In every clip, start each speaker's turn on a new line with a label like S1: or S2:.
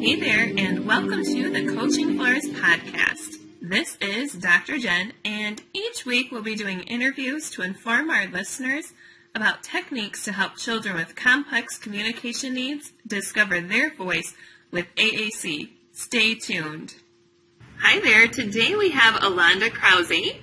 S1: Hey there, and welcome to the Coaching Floors podcast. This is Dr. Jen, and each week we'll be doing interviews to inform our listeners about techniques to help children with complex communication needs discover their voice with AAC. Stay tuned. Hi there, today we have Alonda Krause.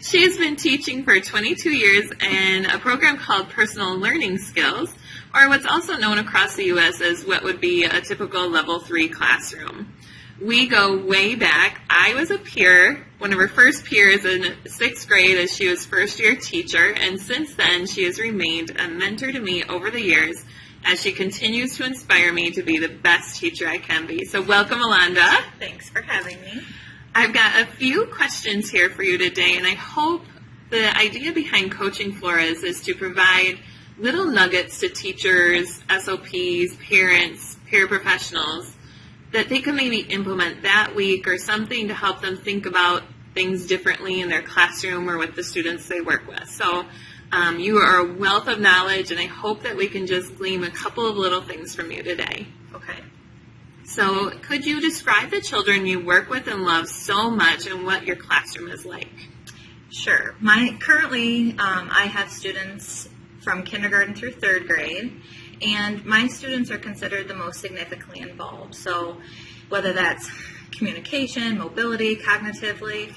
S1: She has been teaching for 22 years in a program called Personal Learning Skills, or what's also known across the U.S. as what would be a typical level 3 classroom. We go way back. I was a peer, one of her first peers in 6th grade as she was first-year teacher, and since then she has remained a mentor to me over the years as she continues to inspire me to be the best teacher I can be. So welcome, Alonda.
S2: Thanks for having me.
S1: I've got a few questions here for you today, and I hope the idea behind Coaching Floors is to provide little nuggets to teachers, SOPs, parents, paraprofessionals that they can maybe implement that week or something to help them think about things differently in their classroom or with the students they work with. So you are a wealth of knowledge, and I hope that we can just glean a couple of little things from you today.
S2: Okay.
S1: So could you describe the children you work with and love so much and what your classroom is like?
S2: Sure. Currently, I have students from kindergarten through 3rd grade, and my students are considered the most significantly involved. So whether that's communication, mobility, cognitively,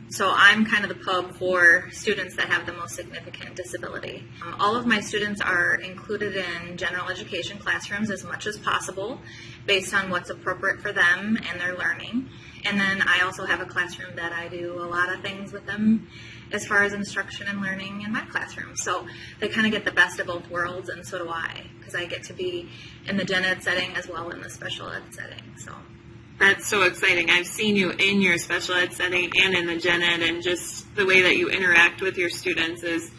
S2: so I'm kind of the pub for students that have the most significant disability. All of my students are included in general education classrooms as much as possible based on what's appropriate for them and their learning. And then I also have a classroom that I do a lot of things with them as far as instruction and learning in my classroom. So they kind of get the best of both worlds, and so do I, because I get to be in the gen ed setting as well in the special ed setting. So
S1: that's so exciting. I've seen you in your special ed setting and in the gen ed, and just the way that you interact with your students is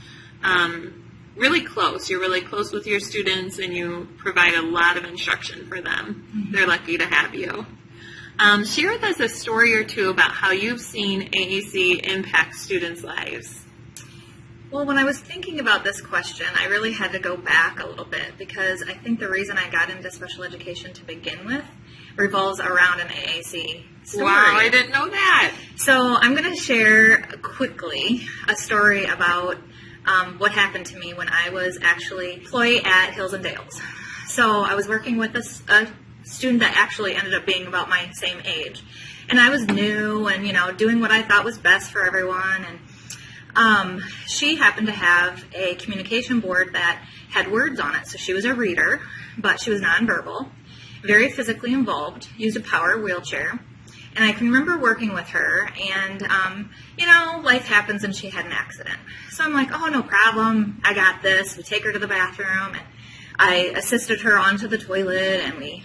S1: really close. You're really close with your students, and you provide a lot of instruction for them. Mm-hmm. They're lucky to have you. Share with us a story or two about how you've seen AAC impact students' lives.
S2: Well, when I was thinking about this question, I really had to go back a little bit, because I think the reason I got into special education to begin with revolves around an AAC story.
S1: Wow, I didn't know that.
S2: So I'm going to share quickly a story about what happened to me when I was actually employee at Hills and Dales. So I was working with a student that actually ended up being about my same age. And I was new and, doing what I thought was best for everyone. And she happened to have a communication board that had words on it. So she was a reader, but she was nonverbal, very physically involved, used a power wheelchair. And I can remember working with her, and, life happens, and she had an accident. So I'm like, oh, no problem. I got this. We take her to the bathroom, and I assisted her onto the toilet, and we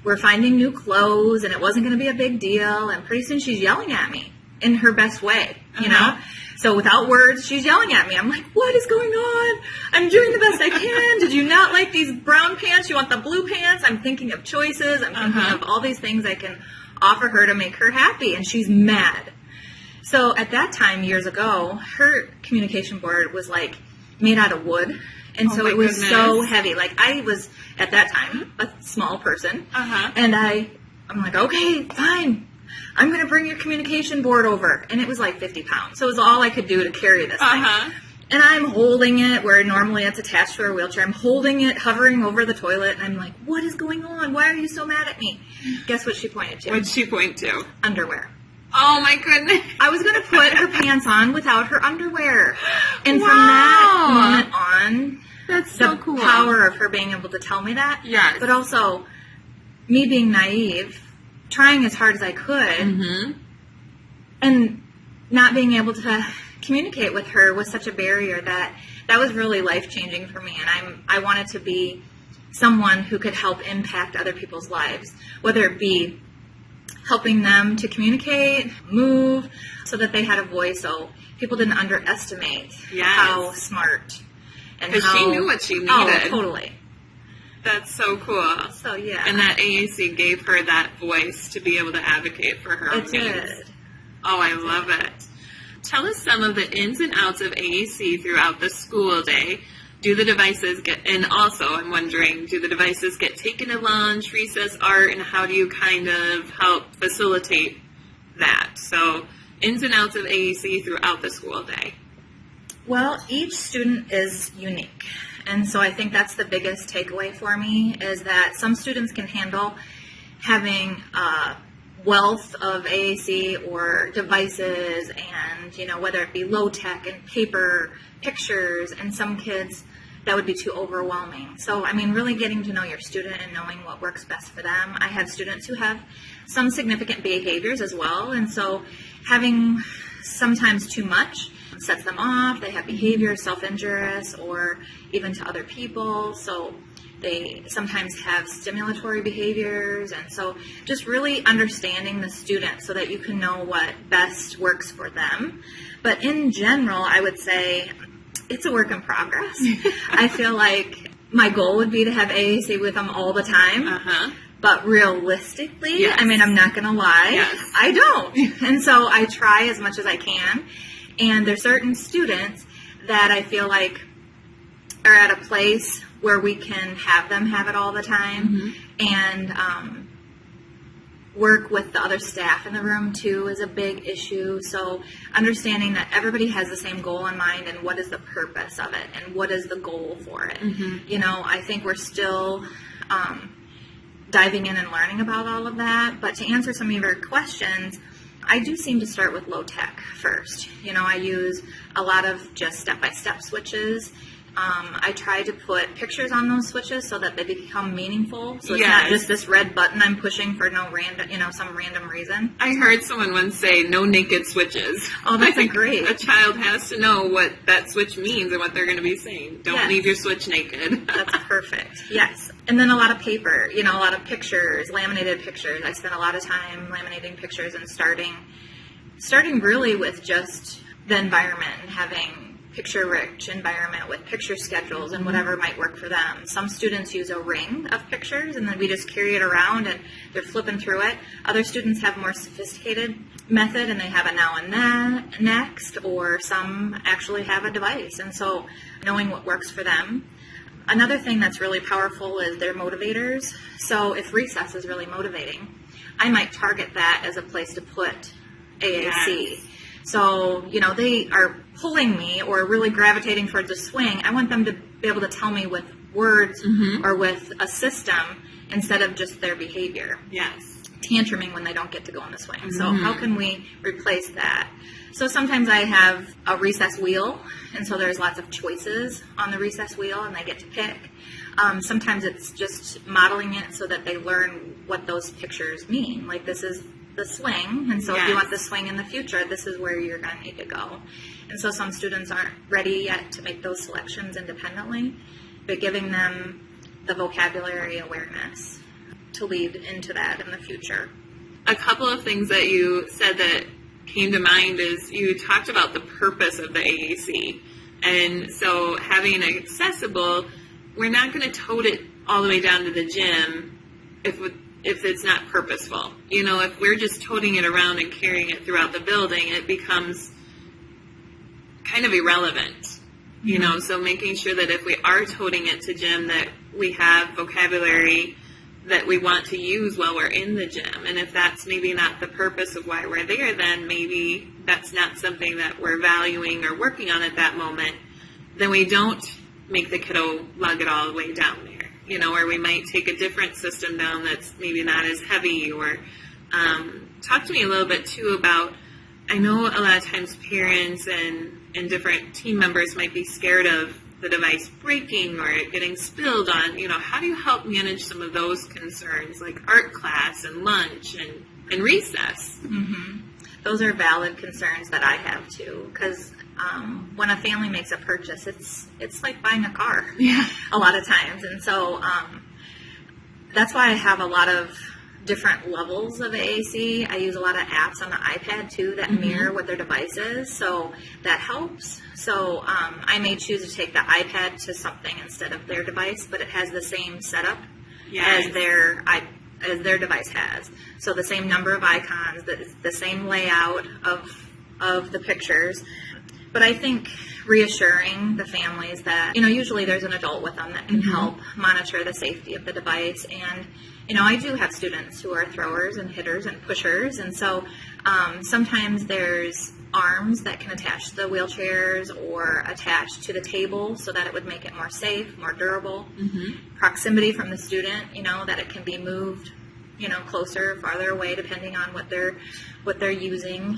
S2: were finding new clothes, and it wasn't going to be a big deal. And pretty soon she's yelling at me in her best way, you know? So without words, she's yelling at me. I'm like, what is going on? I'm doing the best I can. Did you not like these brown pants? You want the blue pants? I'm thinking of choices. I'm thinking of all these things I can offer her to make her happy, and she's mad. So at that time, years ago, her communication board was like made out of wood. And so it was so heavy. Like, I was, at that time, a small person. And I'm like, okay, fine. I'm going to bring your communication board over. And it was like 50 pounds. So it was all I could do to carry this thing. And I'm holding it where normally it's attached to her wheelchair. I'm holding it, hovering over the toilet. And I'm like, what is going on? Why are you so mad at me? Guess what she pointed to?
S1: What did she point to?
S2: Underwear.
S1: Oh, my goodness.
S2: I was going to put her pants on without her underwear. And from that moment on,
S1: that's so cool.
S2: The power of her being able to tell me that.
S1: Yes.
S2: But also, me being naive, trying as hard as I could, and not being able to communicate with her was such a barrier that was really life-changing for me. And I wanted to be someone who could help impact other people's lives, whether it be helping them to communicate, move, so that they had a voice, so people didn't underestimate how smart and
S1: because she knew what she needed.
S2: Oh, totally.
S1: That's so cool.
S2: So, yeah.
S1: And that AAC gave her that voice to be able to advocate for her own needs.
S2: It did.
S1: Oh, I love it. Tell us some of the ins and outs of AAC throughout the school day. do the devices and also I'm wondering, do the devices get taken to lunch, recess, art, and how do you kind of help facilitate that? So ins and outs of AAC throughout the school day.
S2: Well, each student is unique. And so I think that's the biggest takeaway for me is that some students can handle having a wealth of AAC or devices and, whether it be low tech and paper pictures, and some kids that would be too overwhelming. So, really getting to know your student and knowing what works best for them. I have students who have some significant behaviors as well. And so having sometimes too much sets them off. They have behaviors, self-injurious, or even to other people. So they sometimes have stimulatory behaviors. And so just really understanding the student so that you can know what best works for them. But in general, I would say it's a work in progress. I feel like my goal would be to have AAC with them all the time. But realistically,
S1: yes.
S2: I'm not going to lie,
S1: yes.
S2: I don't. And so I try as much as I can. And there's certain students that I feel like are at a place where we can have them have it all the time. And work with the other staff in the room too is a big issue. So understanding that everybody has the same goal in mind and what is the purpose of it and what is the goal for it. I think we're still diving in and learning about all of that. But to answer some of your questions, I do seem to start with low tech first. I use a lot of just step-by-step switches. I try to put pictures on those switches so that they become meaningful. So it's not just this red button I'm pushing for no random, some random reason.
S1: I heard someone once say no naked switches.
S2: Oh, that's great.
S1: A child has to know what that switch means and what they're going to be saying. Don't leave your switch naked.
S2: That's perfect. Yes. And then a lot of paper, a lot of pictures, laminated pictures. I spent a lot of time laminating pictures and starting really with just the environment and having picture-rich environment with picture schedules and whatever might work for them. Some students use a ring of pictures and then we just carry it around and they're flipping through it. Other students have a more sophisticated method and they have a now and then next, or some actually have a device. And so knowing what works for them. Another thing that's really powerful is their motivators. So if recess is really motivating, I might target that as a place to put AAC.
S1: Yes.
S2: So, they are pulling me or really gravitating towards a swing. I want them to be able to tell me with words or with a system instead of just their behavior.
S1: Yes.
S2: Tantruming when they don't get to go on the swing. So how can we replace that? So sometimes I have a recess wheel, and so there's lots of choices on the recess wheel, and they get to pick. Sometimes it's just modeling it so that they learn what those pictures mean. Like this is the swing, and so if you want the swing in the future, this is where you're going to need to go. And so some students aren't ready yet to make those selections independently, but giving them the vocabulary awareness to lead into that in the future.
S1: A couple of things that you said that came to mind is you talked about the purpose of the AAC. And so having it accessible, we're not going to tote it all the way down to the gym if it's not purposeful. If we're just toting it around and carrying it throughout the building, it becomes kind of irrelevant. So making sure that if we are toting it to gym, that we have vocabulary that we want to use while we're in the gym. And if that's maybe not the purpose of why we're there, then maybe that's not something that we're valuing or working on at that moment, then we don't make the kiddo lug it all the way down there. Or we might take a different system down that's maybe not as heavy. Or talk to me a little bit too about, I know a lot of times parents and different team members might be scared of the device breaking or it getting spilled on. How do you help manage some of those concerns, like art class and lunch and recess?
S2: Those are valid concerns that I have too, because when a family makes a purchase, it's like buying a car a lot of times. And so that's why I have a lot of different levels of AAC. I use a lot of apps on the iPad too that mirror what their device is, so that helps. So I may choose to take the iPad to something instead of their device, but it has the same setup as their device has. So the same number of icons, the same layout of the pictures. But I think reassuring the families that, usually there's an adult with them that can help monitor the safety of the device. And, I do have students who are throwers and hitters and pushers. And so sometimes there's arms that can attach to the wheelchairs or attach to the table so that it would make it more safe, more durable. Proximity from the student, that it can be moved, closer, farther away, depending on what they're using,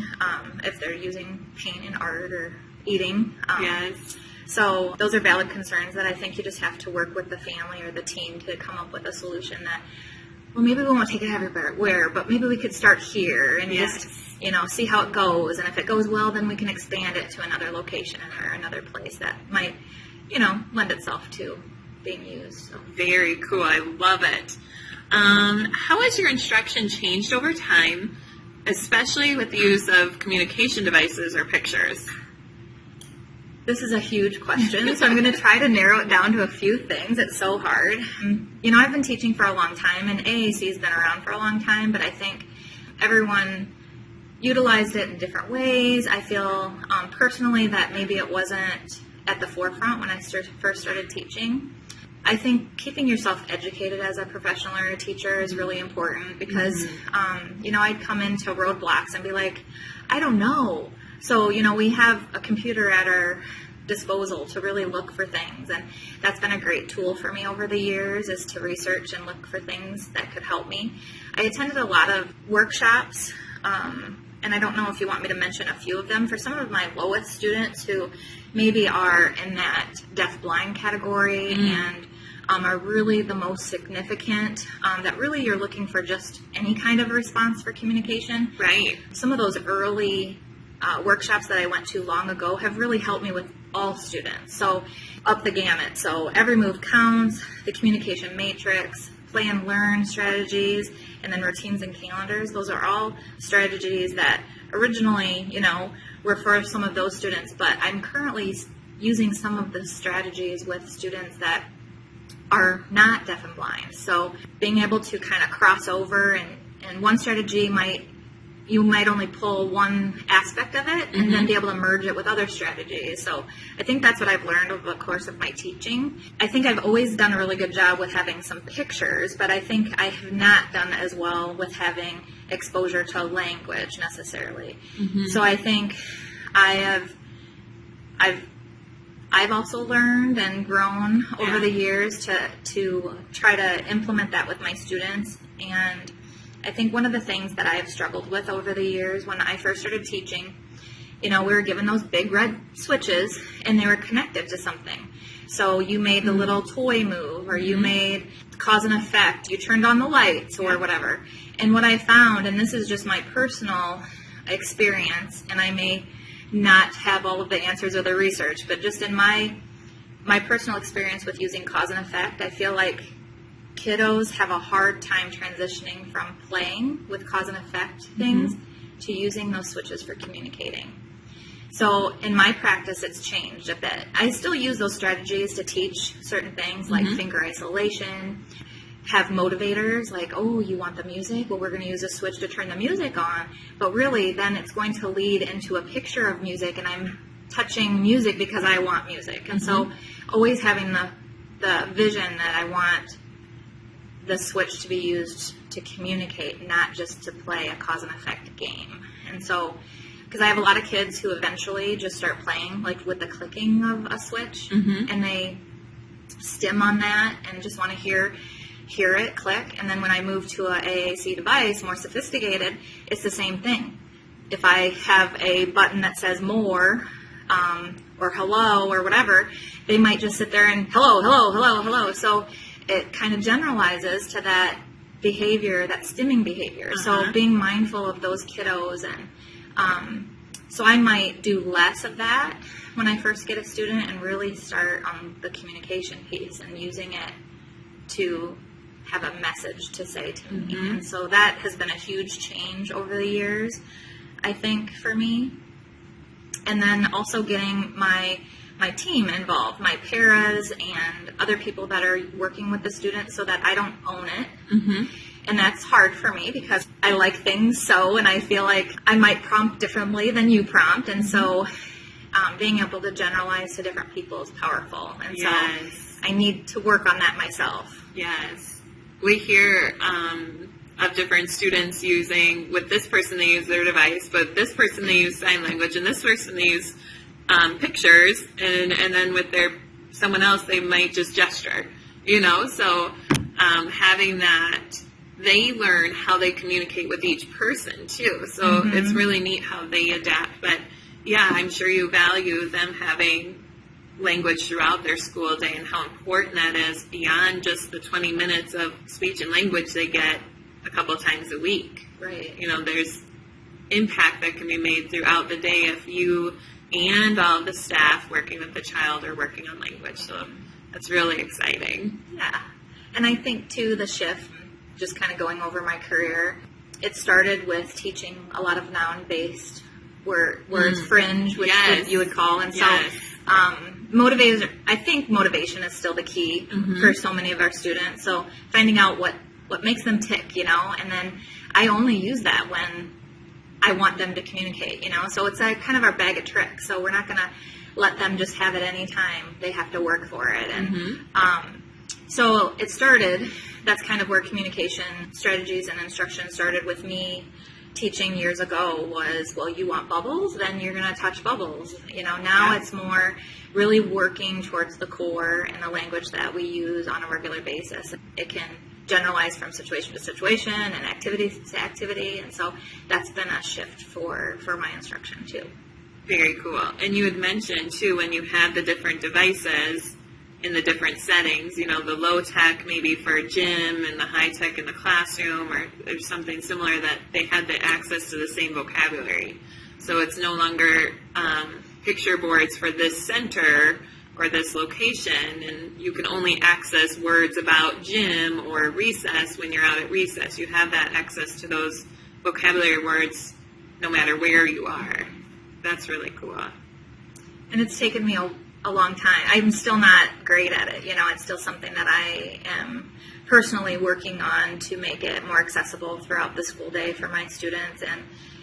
S2: if they're using paint and art or eating.
S1: Yes.
S2: So those are valid concerns that I think you just have to work with the family or the team to come up with a solution that, well, maybe we won't take it everywhere, but maybe we could start here and just, see how it goes. And if it goes well, then we can expand it to another location or another place that might, lend itself to being used. So.
S1: Very cool. I love it. How has your instruction changed over time, especially with the use of communication devices or pictures?
S2: This is a huge question, so I'm going to try to narrow it down to a few things. It's so hard. I've been teaching for a long time, and AAC has been around for a long time, but I think everyone utilized it in different ways. I feel personally that maybe it wasn't at the forefront when I first started teaching. I think keeping yourself educated as a professional or a teacher is really important because, I'd come into roadblocks and be like, I don't know. So, we have a computer at our disposal to really look for things, and that's been a great tool for me over the years, is to research and look for things that could help me. I attended a lot of workshops, and I don't know if you want me to mention a few of them. For some of my lowest students who maybe are in that deaf-blind category and are really the most significant, that really you're looking for just any kind of response for communication.
S1: Right.
S2: Some of those early workshops that I went to long ago have really helped me with all students. So up the gamut. So every move counts, the communication matrix, play and learn strategies, and then routines and calendars. Those are all strategies that originally, were for some of those students, but I'm currently using some of the strategies with students that are not deaf and blind. So being able to kind of cross over and one strategy you might only pull one aspect of it and then be able to merge it with other strategies. So I think that's what I've learned over the course of my teaching. I think I've always done a really good job with having some pictures, but I think I have not done as well with having exposure to language necessarily. So I think I've also learned and grown over the years to try to implement that with my students. And I think one of the things that I have struggled with over the years when I first started teaching, we were given those big red switches and they were connected to something. So you made the little toy move, or you made cause and effect, you turned on the lights or whatever. And what I found, and this is just my personal experience, and I may not have all of the answers or the research, but just in my personal experience with using cause and effect, I feel like kiddos have a hard time transitioning from playing with cause and effect things to using those switches for communicating. So in my practice, it's changed a bit. I still use those strategies to teach certain things like finger isolation, have motivators like, oh, you want the music? Well, we're going to use a switch to turn the music on. But really, then it's going to lead into a picture of music, and I'm touching music because I want music. And so always having the vision that I want the switch to be used to communicate, not just to play a cause and effect game. And so, because I have a lot of kids who eventually just start playing like with the clicking of a switch, and they stim on that and just want to hear it click. And then when I move to a AAC device, more sophisticated, it's the same thing. If I have a button that says more, or hello or whatever, they might just sit there and hello, hello, hello, hello. So it kind of generalizes to that behavior, that stimming behavior. So being mindful of those kiddos, and so I might do less of that when I first get a student and really start on the communication piece and using it to have a message to say to me. And so that has been a huge change over the years, I think, for me. And then also getting my team involved, my paras and other people that are working with the students, so that I don't own it. And that's hard for me because I like things so, and I feel like I might prompt differently than you prompt. And so being able to generalize to different people is powerful. And
S1: Yes.
S2: so I need to work on that myself.
S1: Yes. We hear of different students using, with this person they use their device, but this person they use sign language, and this person they use pictures, and then with someone else they might just gesture, so having that, they learn how they communicate with each person too, so it's really neat how they adapt. But yeah, I'm sure you value them having language throughout their school day and how important that is beyond just the 20 minutes of speech and language they get a couple times a week.
S2: Right.
S1: There's impact that can be made throughout the day if you and all the staff working with the child are working on language. So that's really exciting.
S2: Yeah. And I think, too, the shift, just kind of going over my career, it started with teaching a lot of noun-based words, fringe, which you would call. And so I think motivation is still the key for so many of our students. So finding out what makes them tick, and then I only use that when I want them to communicate, so it's kind of our bag of tricks. So we're not going to let them just have it any time. They have to work for it. And so it started, that's kind of where communication strategies and instruction started with me teaching years ago was, well, you want bubbles, then you're going to touch bubbles. Now it's more really working towards the core and the language that we use on a regular basis. It can generalize from situation to situation and activity to activity, and so that's been a shift for my instruction too.
S1: Very cool. And you had mentioned too, when you had the different devices in the different settings, the low tech maybe for gym and the high tech in the classroom, or something similar, that they had the access to the same vocabulary. So it's no longer picture boards for this center or this location, and you can only access words about gym or recess when you're out at recess. You have that access to those vocabulary words no matter where you are. That's really cool.
S2: And it's taken me a long time. I'm still not great at it. It's still something that I am personally working on to make it more accessible throughout the school day for my students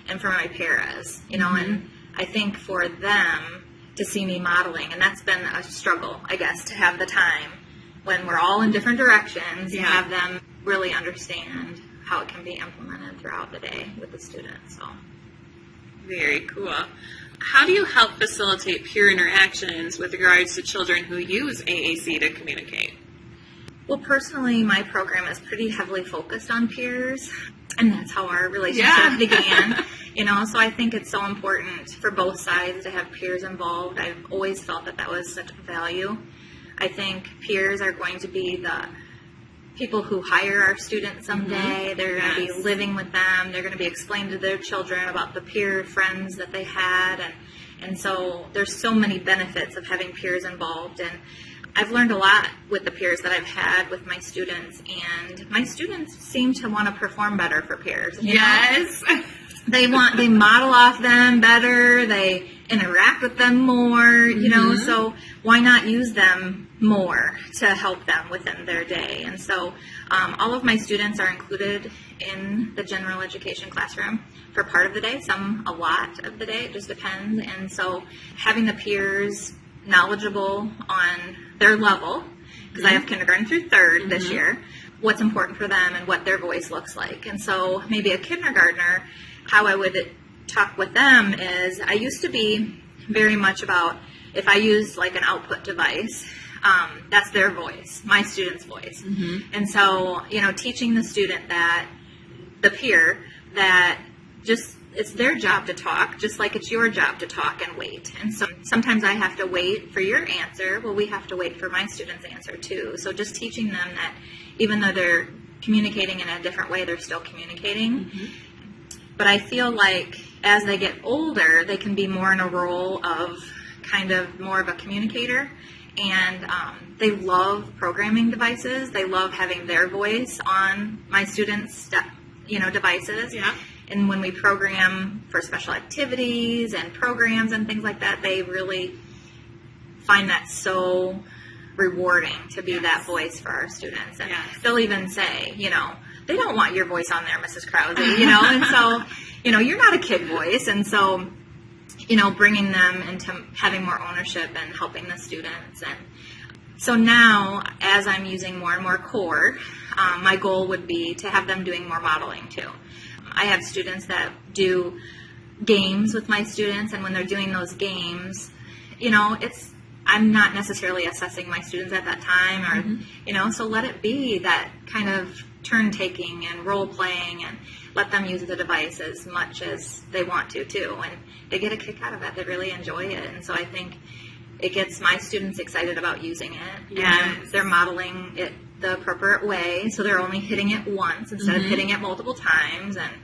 S2: and for my paras, and I think for them to see me modeling, and that's been a struggle, I guess, to have the time when we're all in different directions to have them really understand how it can be implemented throughout the day with the students. So
S1: very cool. How do you help facilitate peer interactions with regards to children who use AAC to communicate?
S2: Well, personally, my program is pretty heavily focused on peers, and that's how our relationship began. So I think it's so important for both sides to have peers involved. I've always felt that was such a value. I think peers are going to be the people who hire our students someday. They're going to be living with them. They're going to be explaining to their children about the peer friends that they had. And so there's so many benefits of having peers involved. And I've learned a lot with the peers that I've had with my students. And my students seem to want to perform better for peers.
S1: Yes.
S2: They model off them better. They interact with them more, so why not use them more to help them within their day? And so all of my students are included in the general education classroom for part of the day, some a lot of the day, it just depends. And so having the peers knowledgeable on their level, because I have kindergarten through third this year, what's important for them and what their voice looks like. And so maybe a kindergartner, how I would talk with them is, I used to be very much about, if I use like an output device, that's their voice, my student's voice. And so, teaching the student that, the peer, that just, it's their job to talk, just like it's your job to talk and wait. And so sometimes I have to wait for your answer. Well, we have to wait for my student's answer too. So just teaching them that even though they're communicating in a different way, they're still communicating. But I feel like as they get older, they can be more in a role of kind of more of a communicator. And they love programming devices. They love having their voice on my students' devices. Yeah. And when we program for special activities and programs and things like that, they really find that so rewarding to be that voice for our students. And they'll even say, they don't want your voice on there, Mrs. Krause, and so, you're not a kid voice. And so bringing them into having more ownership and helping the students. And so now, as I'm using more and more core, my goal would be to have them doing more modeling too. I have students that do games with my students, and when they're doing those games, I'm not necessarily assessing my students at that time, or, so let it be that kind of turn-taking and role-playing, and let them use the device as much as they want to, too. And they get a kick out of it. They really enjoy it. And so I think it gets my students excited about using it.
S1: Yes.
S2: And they're modeling it the appropriate way, so they're only hitting it once instead of hitting it multiple times. And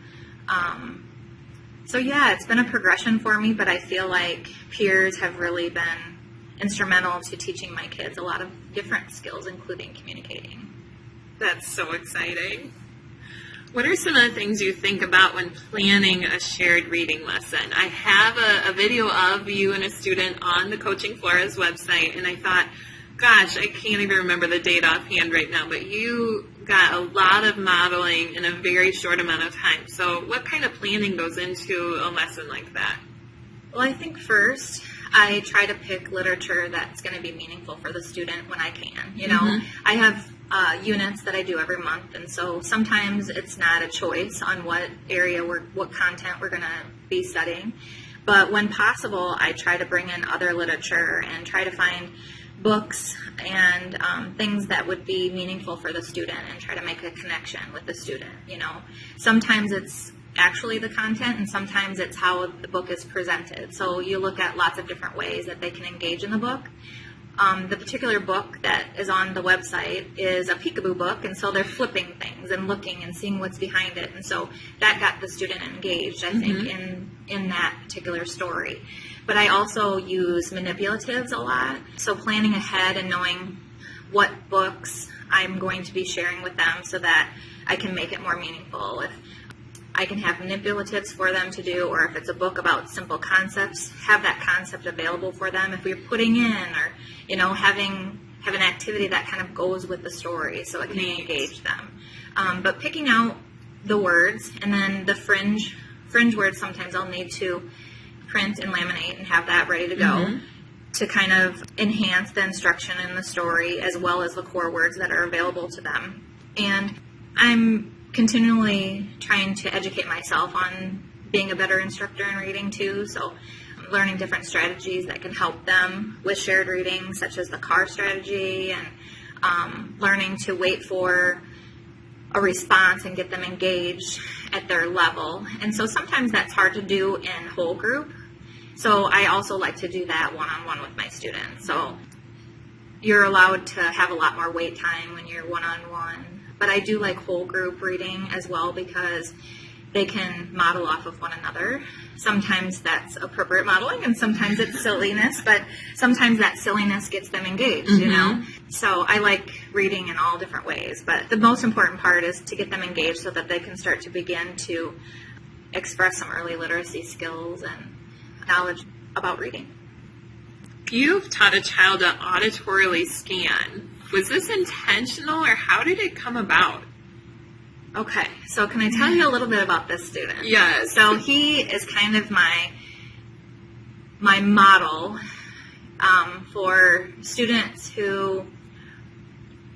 S2: so, yeah, it's been a progression for me, but I feel like peers have really been instrumental to teaching my kids a lot of different skills, including communicating.
S1: That's so exciting. What are some of the things you think about when planning a shared reading lesson? I have a video of you and a student on the Coaching Flores website, and I thought, gosh, I can't even remember the date offhand right now, but you got a lot of modeling in a very short amount of time. So what kind of planning goes into a lesson like that?
S2: Well, I think first I try to pick literature that's going to be meaningful for the student when I can. I have units that I do every month, and so sometimes it's not a choice on what area what content we're going to be studying. But when possible, I try to bring in other literature and try to find books and things that would be meaningful for the student and try to make a connection with the student. Sometimes it's actually the content, and sometimes it's how the book is presented. So you look at lots of different ways that they can engage in the book. The particular book that is on the website is a peekaboo book, and so they're flipping things and looking and seeing what's behind it. And so that got the student engaged, I think, in that particular story. But I also use manipulatives a lot, so planning ahead and knowing what books I'm going to be sharing with them so that I can make it more meaningful. If I can have manipulatives for them to do, or if it's a book about simple concepts, have that concept available for them. If we're putting in, or having an activity that kind of goes with the story so it can engage them. But picking out the words, and then the fringe words, sometimes I'll need to print and laminate and have that ready to go to kind of enhance the instruction in the story, as well as the core words that are available to them. And I'm continually trying to educate myself on being a better instructor in reading too, so learning different strategies that can help them with shared reading, such as the CAR strategy, and learning to wait for a response and get them engaged at their level. And so sometimes that's hard to do in whole group, so I also like to do that one-on-one with my students. So you're allowed to have a lot more wait time when you're one-on-one. But I do like whole group reading as well, because they can model off of one another. Sometimes that's appropriate modeling, and sometimes it's silliness, but sometimes that silliness gets them engaged, So I like reading in all different ways, but the most important part is to get them engaged so that they can start to begin to express some early literacy skills and knowledge about reading.
S1: You've taught a child to auditorily scan. Was this intentional, or how did it come about?
S2: Okay, so can I tell you a little bit about this student?
S1: Yes.
S2: So he is kind of my model for students who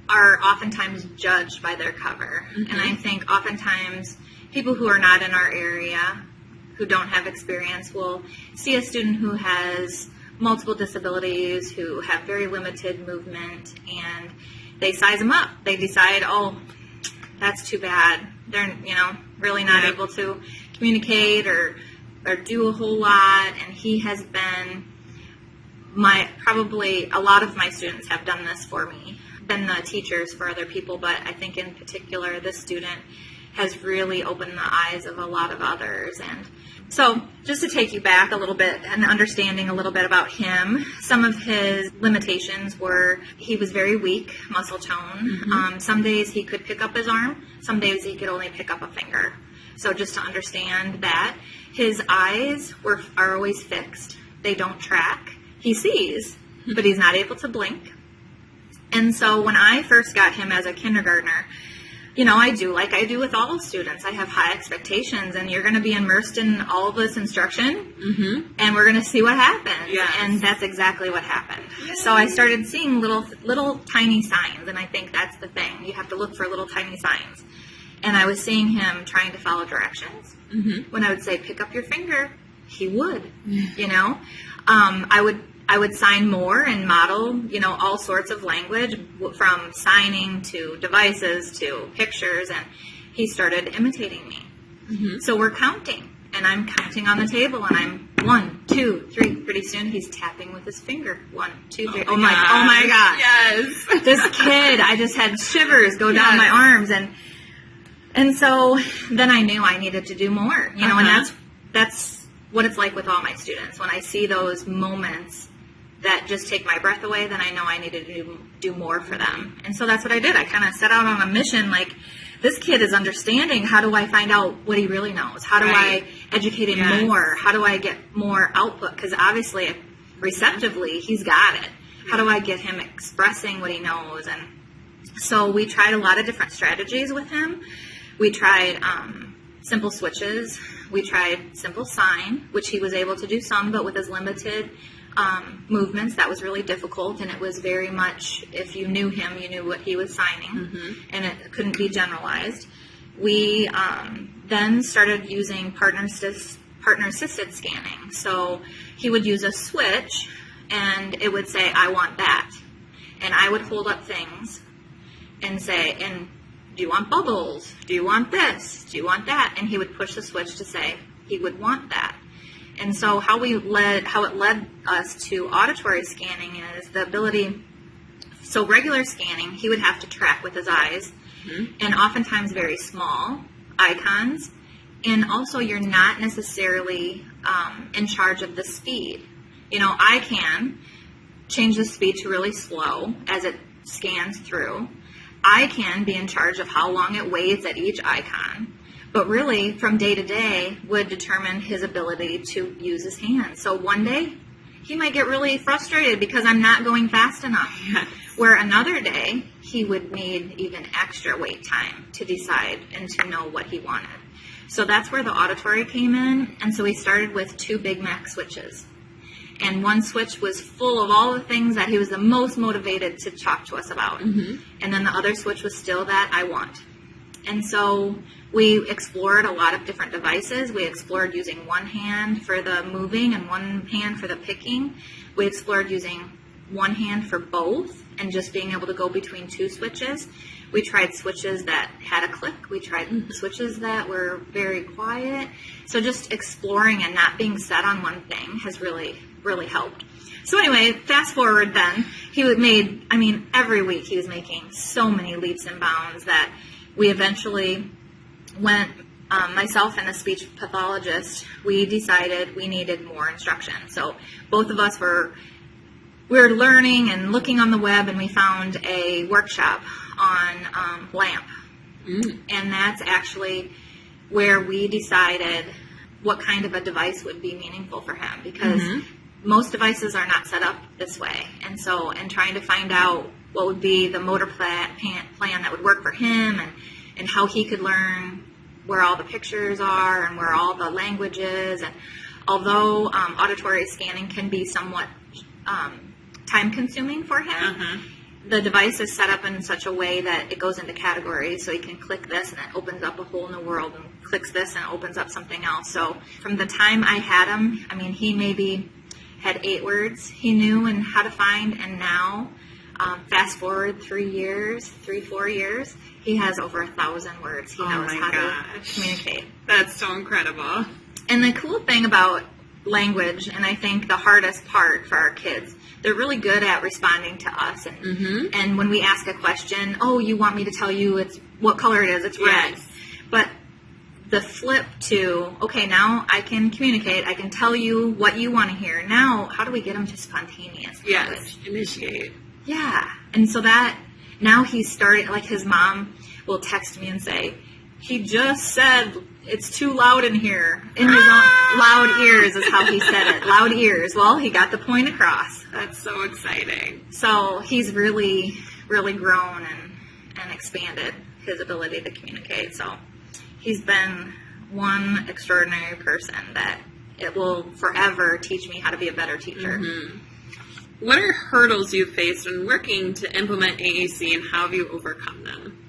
S2: are oftentimes judged by their cover. And I think oftentimes people who are not in our area, who don't have experience, will see a student who has multiple disabilities, who have very limited movement, and they size them up. They decide, oh, that's too bad. They're, really not able to communicate or do a whole lot. And he has been probably a lot of my students have done this for me, been the teachers for other people, but I think in particular this student has really opened the eyes of a lot of others. And so just to take you back a little bit and understanding a little bit about him, some of his limitations were he was very weak, muscle tone. Some days he could pick up his arm. Some days he could only pick up a finger. So just to understand that, his eyes are always fixed. They don't track. He sees, but he's not able to blink. And so when I first got him as a kindergartner, I do like I do with all students. I have high expectations, and you're going to be immersed in all of this instruction, and we're going to see what happens.
S1: Yes.
S2: And that's exactly what happened.
S1: Yay.
S2: So I started seeing little tiny signs, and I think that's the thing. You have to look for little tiny signs. And I was seeing him trying to follow directions. When I would say, pick up your finger, he would, I would sign more and model, all sorts of language, from signing to devices to pictures, and he started imitating me. So we're counting, and I'm counting on the table, and I'm 1, 2, 3. Pretty soon he's tapping with his finger. 1, 2, 3. Oh my God.
S1: Yes.
S2: This kid, I just had shivers go down my arms, and so then I knew I needed to do more, and that's what it's like with all my students. When I see those moments that just take my breath away, then I know I needed to do more for them. And so that's what I did. I kind of set out on a mission, like, this kid is understanding. How do I find out what he really knows? How do I educate him more? How do I get more output? Because obviously, receptively, he's got it. How do I get him expressing what he knows? And so we tried a lot of different strategies with him. We tried simple switches. We tried simple sign, which he was able to do some, but with his limited movements, that was really difficult, and it was very much, if you knew him, you knew what he was signing, and it couldn't be generalized. We then started using partner-assisted scanning. So he would use a switch, and it would say, I want that. And I would hold up things and say, and do you want bubbles? Do you want this? Do you want that? And he would push the switch to say he would want that. And so how it led us to auditory scanning is the ability, so regular scanning, he would have to track with his eyes, and oftentimes very small icons, and also you're not necessarily in charge of the speed. I can change the speed to really slow as it scans through. I can be in charge of how long it waits at each icon. But really, from day to day, would determine his ability to use his hands. So one day, he might get really frustrated because I'm not going fast enough.
S1: Yes.
S2: Where another day, he would need even extra wait time to decide and to know what he wanted. So that's where the auditory came in. And so we started with 2 Big Mac switches. And one switch was full of all the things that he was the most motivated to talk to us about. And then the other switch was still that I want. And so we explored a lot of different devices. We explored using one hand for the moving and one hand for the picking. We explored using one hand for both and just being able to go between 2 switches. We tried switches that had a click. We tried switches that were very quiet. So just exploring and not being set on one thing has really, really helped. So anyway, fast forward then, every week he was making so many leaps and bounds that we eventually went, myself and a speech pathologist, we decided we needed more instruction. So both of us were learning and looking on the web, and we found a workshop on LAMP. And that's actually where we decided what kind of a device would be meaningful for him, because most devices are not set up this way. And so, trying to find out what would be the motor plan that would work for him, and how he could learn where all the pictures are and where all the language is. And although auditory scanning can be somewhat time-consuming for him, the device is set up in such a way that it goes into categories. So he can click this and it opens up a whole new world, and clicks this and it opens up something else. So from the time I had him, he maybe had 8 words he knew and how to find, and now fast forward 4 years, he has over 1,000 words. He knows how to communicate.
S1: That's so incredible.
S2: And the cool thing about language, and I think the hardest part for our kids, they're really good at responding to us. And when we ask a question, you want me to tell you what color it is? It's red. But the flip to, okay, now I can communicate. I can tell you what you want to hear. Now, how do we get them to spontaneous language?
S1: Yes, initiate.
S2: Yeah. And so that, now he's starting, like his mom will text me and say, he just said it's too loud in here. In his own loud ears is how he said it. Loud ears. Well, he got the point across.
S1: That's so exciting.
S2: So he's really, really grown, and expanded his ability to communicate. So he's been one extraordinary person that it will forever teach me how to be a better teacher.
S1: Mm-hmm. What are hurdles you've faced when working to implement AAC, and how have you overcome them?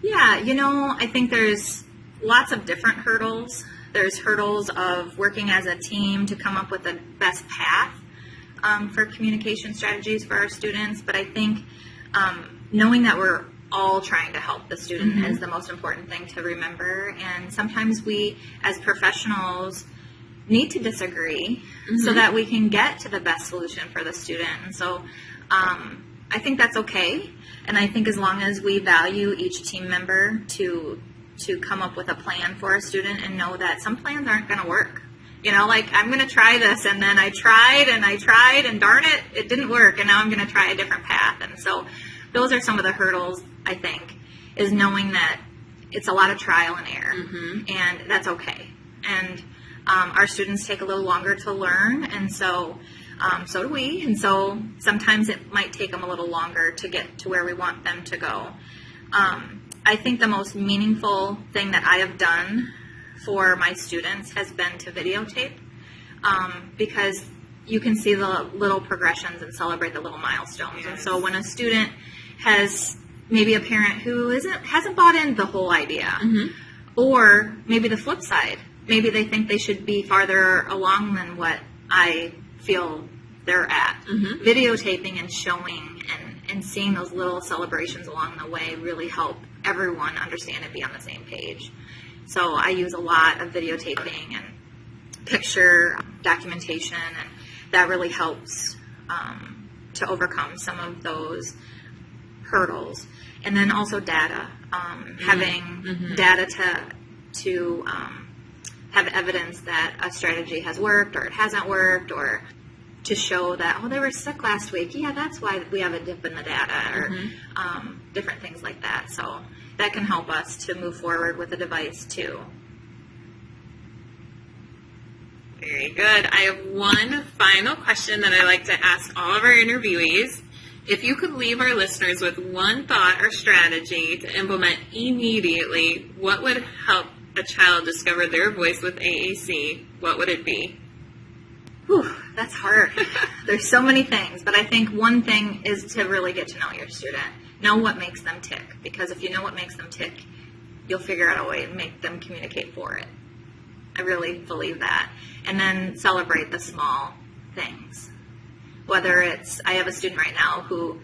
S2: Yeah, I think there's lots of different hurdles. There's hurdles of working as a team to come up with the best path for communication strategies for our students. But I think knowing that we're all trying to help the student
S1: mm-hmm.
S2: is the most important thing to remember. And sometimes we, as professionals, need to disagree mm-hmm. so that we can get to the best solution for the student. And so I think that's okay. And I think as long as we value each team member to come up with a plan for a student and know that some plans aren't going to work. I'm going to try this, and then I tried, and darn it, it didn't work, and now I'm going to try a different path. And so those are some of the hurdles, I think, is knowing that it's a lot of trial and error, mm-hmm. and that's okay. And our students take a little longer to learn, and so do we. And so sometimes it might take them a little longer to get to where we want them to go. I think the most meaningful thing that I have done for my students has been to videotape, because you can see the little progressions and celebrate the little milestones. Yes. And so when a student has maybe a parent who hasn't bought into the whole idea, mm-hmm. or maybe the flip side, maybe they think they should be farther along than what I feel they're at. Mm-hmm. Videotaping and showing and seeing those little celebrations along the way really help everyone understand and be on the same page. So I use a lot of videotaping and picture documentation, and that really helps to overcome some of those hurdles. And then also data, having mm-hmm. data to have evidence that a strategy has worked or it hasn't worked, or to show that, they were sick last week. Yeah, that's why we have a dip in the data, or mm-hmm. Different things like that. So that can help us to move forward with the device too.
S1: Very good. I have one final question that I like to ask all of our interviewees. If you could leave our listeners with one thought or strategy to implement immediately, what would help a child discover their voice with AAC, what would it be?
S2: Whew, that's hard. There's so many things, but I think one thing is to really get to know your student. Know what makes them tick, because if you know what makes them tick, you'll figure out a way to make them communicate for it. I really believe that. And then celebrate the small things. Whether it's, I have a student right now who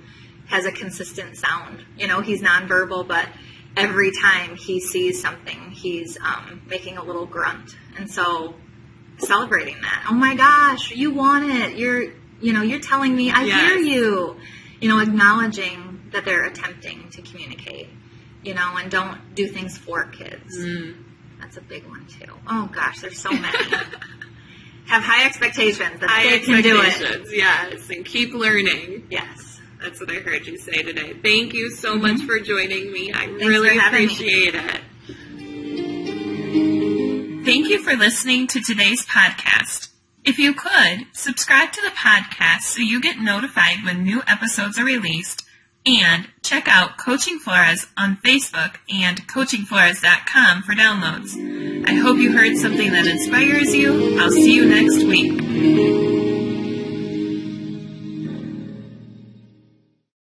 S2: has a consistent sound. He's nonverbal, but every time he sees something, he's making a little grunt. And so celebrating that. Oh my gosh, you want it. You're telling me I
S1: yes.
S2: hear you. Acknowledging that they're attempting to communicate, and don't do things for kids. Mm. That's a big one too. Oh gosh, there's so many. Have high expectations that they can do it.
S1: Yes, and keep learning.
S2: Yes.
S1: That's what I heard you say today. Thank you so mm-hmm. much for joining me. I
S2: Thanks
S1: really appreciate it. Thank you for listening to today's podcast. If you could, subscribe to the podcast so you get notified when new episodes are released, and check out Coaching Flores on Facebook and coachingflores.com for downloads. I hope you heard something that inspires you. I'll see you next week.